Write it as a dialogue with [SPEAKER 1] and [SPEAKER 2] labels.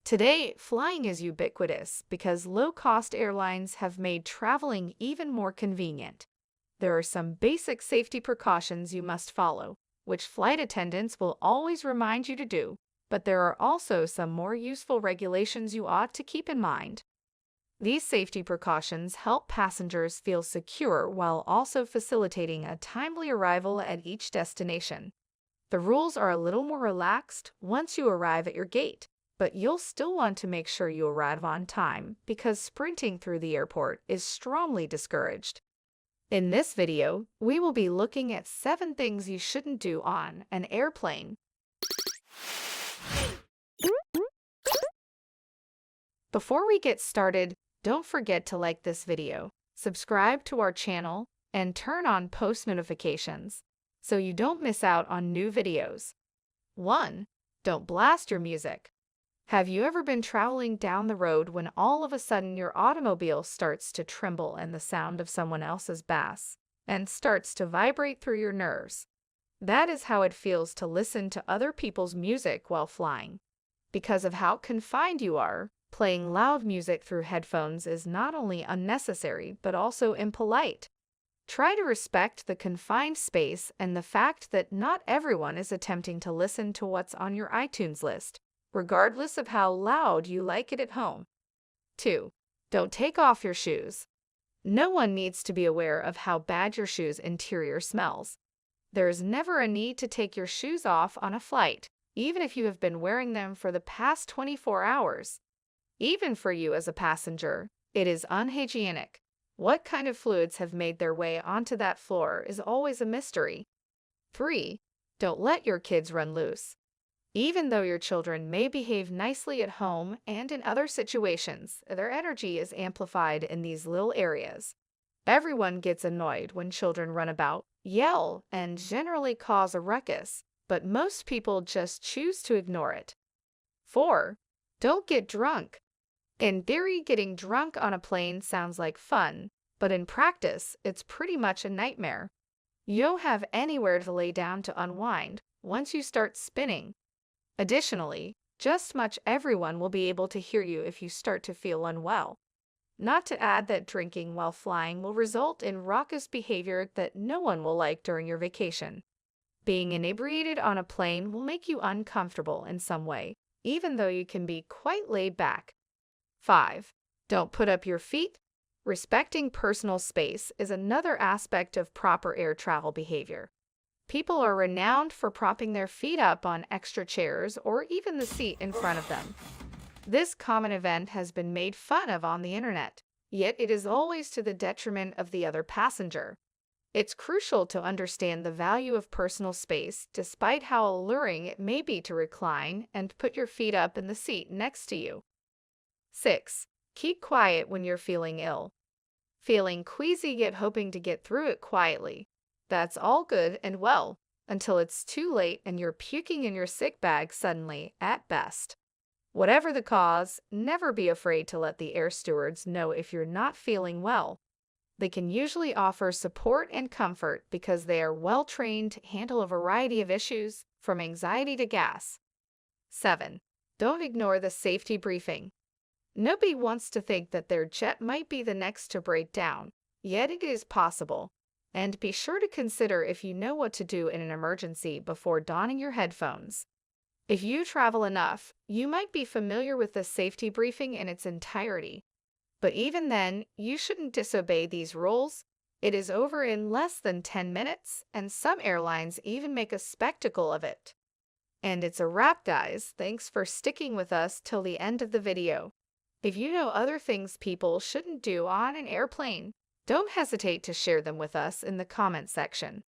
[SPEAKER 1] Today, flying is ubiquitous because low-cost airlines have made traveling even more convenient. There are some basic safety precautions you must follow, which flight attendants will always remind you to do, but there are also some more useful regulations you ought to keep in mind. These safety precautions help passengers feel secure while also facilitating a timely arrival at each destination. The rules are a little more relaxed once you arrive at your gate, but you'll still want to make sure you arrive on time because sprinting through the airport is strongly discouraged. In this video, we will be looking at 7 things you shouldn't do on an airplane. Before we get started, don't forget to like this video, subscribe to our channel, and turn on post notifications so you don't miss out on new videos. 1. Don't blast your music. Have you ever been traveling down the road when all of a sudden your automobile starts to tremble and the sound of someone else's bass and starts to vibrate through your nerves? That is how it feels to listen to other people's music while flying. Because of how confined you are, playing loud music through headphones is not only unnecessary but also impolite. Try to respect the confined space and the fact that not everyone is attempting to listen to what's on your iTunes list, regardless of how loud you like it at home. 2. Don't take off your shoes. No one needs to be aware of how bad your shoe's interior smells. There is never a need to take your shoes off on a flight, even if you have been wearing them for the past 24 hours. Even for you as a passenger, it is unhygienic. What kind of fluids have made their way onto that floor is always a mystery. 3. Don't let your kids run loose. Even though your children may behave nicely at home and in other situations, their energy is amplified in these little areas. Everyone gets annoyed when children run about, yell, and generally cause a ruckus, but most people just choose to ignore it. 4. Don't get drunk. In theory, getting drunk on a plane sounds like fun, but in practice, it's pretty much a nightmare. You don't have anywhere to lay down to unwind once you start spinning. Additionally, just much everyone will be able to hear you if you start to feel unwell. Not to add that drinking while flying will result in raucous behavior that no one will like during your vacation. Being inebriated on a plane will make you uncomfortable in some way, even though you can be quite laid back. 5. Don't put up your feet. Respecting personal space is another aspect of proper air travel behavior. People are renowned for propping their feet up on extra chairs or even the seat in front of them. This common event has been made fun of on the internet, yet it is always to the detriment of the other passenger. It's crucial to understand the value of personal space despite how alluring it may be to recline and put your feet up in the seat next to you. 6. Keep quiet when you're feeling ill. Feeling queasy yet hoping to get through it quietly. That's all good and well, until it's too late and you're puking in your sick bag suddenly, at best. Whatever the cause, never be afraid to let the air stewards know if you're not feeling well. They can usually offer support and comfort because they are well trained to handle a variety of issues, from anxiety to gas. 7. Don't ignore the safety briefing. Nobody wants to think that their jet might be the next to break down, yet it is possible. And be sure to consider if you know what to do in an emergency before donning your headphones. If you travel enough, you might be familiar with the safety briefing in its entirety. But even then, you shouldn't disobey these rules. It is over in less than 10 minutes, and some airlines even make a spectacle of it. And it's a wrap, guys. Thanks for sticking with us till the end of the video. If you know other things people shouldn't do on an airplane, don't hesitate to share them with us in the comment section.